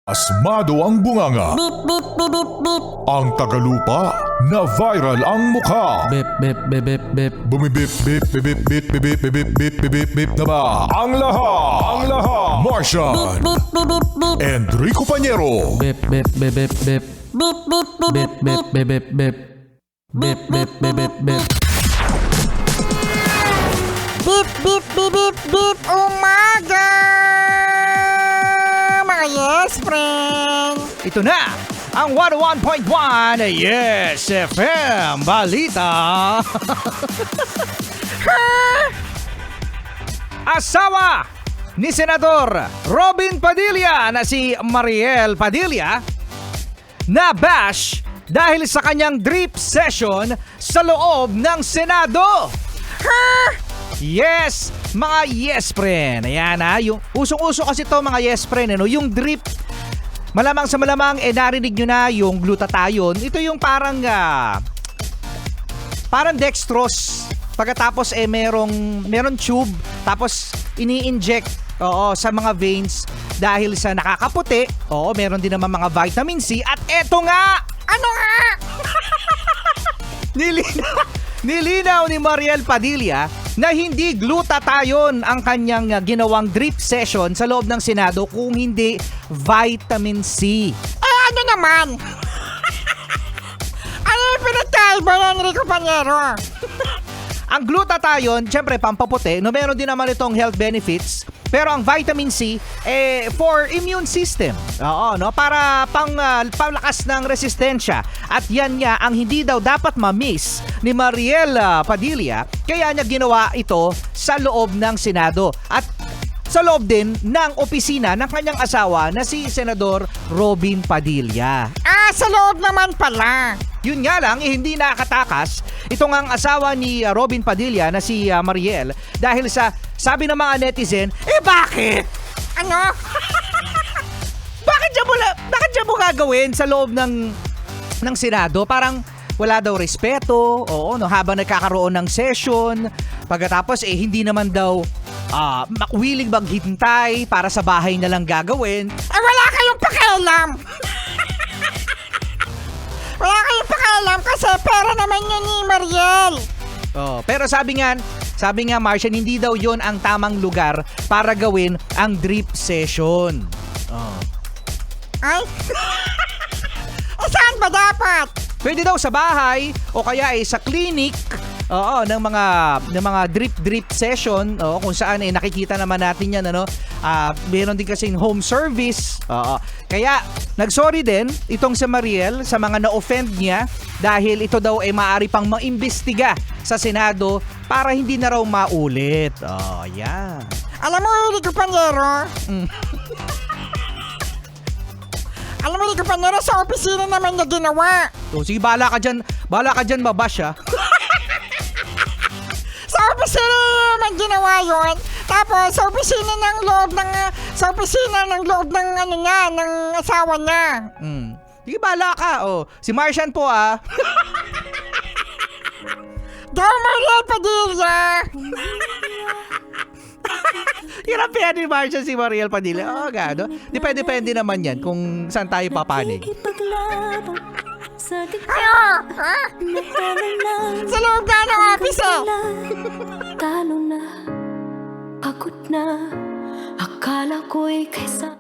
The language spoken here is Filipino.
Asmado ang bunganga, Beep, beep, beep, beep, beep. ang tagalupa na viral ang mukha. Bip, bip, bip, bip, bip. Bumibip, bip, bip, bip, bip, bip, bip, bip, bip, bip, bip na ba? Ang lahat, Martian, Beep, beep, beep, beep. Enrico Pañero, Bip, bip, bip, bip, bip. Beep, beep, beep, Bip, bip, bip, bip, bip. Bip, bip, bip, bip, bip. beep, beep, beep, beep, beep. Umaga! Mga yes, friend. Ito na ang 101.1 Yes FM Balita. Asawa ni Senador Robin Padilla na si Mariel Padilla na bash dahil sa kanyang drip session sa loob ng Senado. Yes, mga yes friend. Ayan ha, yung usong-uso kasi to mga yes friend, ano? Yung drip. Malamang sa malamang, narinig nyo na yung glutathione. Ito yung parang dextrose. Pagkatapos meron tube, tapos ini-inject sa mga veins dahil sa nakakaputi. Oo, meron din naman mga vitamin C. At eto nga! Ano nga? Nilinaw ni Mariel Padilla na hindi glutathione ang kanyang ginawang drip session sa loob ng Senado kung hindi vitamin C. Ano naman? Ano yung pinagkaiba ng Enrico Pañero? Ang glutathione, syempre pampaputi, no, meron din naman itong health benefits. Pero ang vitamin C, for immune system. Oo, no? Para panglakas ng resistensya. At yan nga ang hindi daw dapat ma-miss ni Mariel Padilla. Kaya niya ginawa ito sa loob ng Senado. At sa loob din ng opisina ng kanyang asawa na si Senador Robin Padilla. Sa loob naman pala. Yun nga lang, hindi nakakatakas itong ang asawa ni Robin Padilla na si Mariel dahil sa sabi ng mga netizen, bakit? Ano? Bakit niya mo gagawin sa loob ng Senado? Parang wala daw respeto, habang nagkakaroon ng session. Pagkatapos hindi naman daw willing maghintay para sa bahay na lang gagawin. Wala kayong pakialam. Wala kayong pakialam kasi pera naman yun ni Mariel. Pero sabi nga Martian, hindi daw yon ang tamang lugar para gawin ang drip session. Ay? Saan ba dapat? Pwede daw sa bahay o kaya sa clinic ng mga drip session kung saan nakikita naman natin yan meron din kasing home service. Kaya nagsorry din itong si Mariel sa mga na-offend niya dahil ito daw maaari pang maimbestiga sa Senado para hindi na raw maulit. Yeah. Alam mo, Enrico Pañero? Alam mo, Enrico Pañero, sa opisina naman niya ginawa. Sige, bahala ka dyan mabash ha. Sa opisina naman ginawa yun. Tapos sa opisina ng loob ng ng asawa niya. Sige, bahala ka. Si Martian po Go Mariel Padilla! Hirapihan ni Martian si Mariel Padilla. Gano? Depende naman yan kung saan tayo papanig. Ano? Ha? Sa loob na ng office Talo na, pagod na, akala ko'y kaysa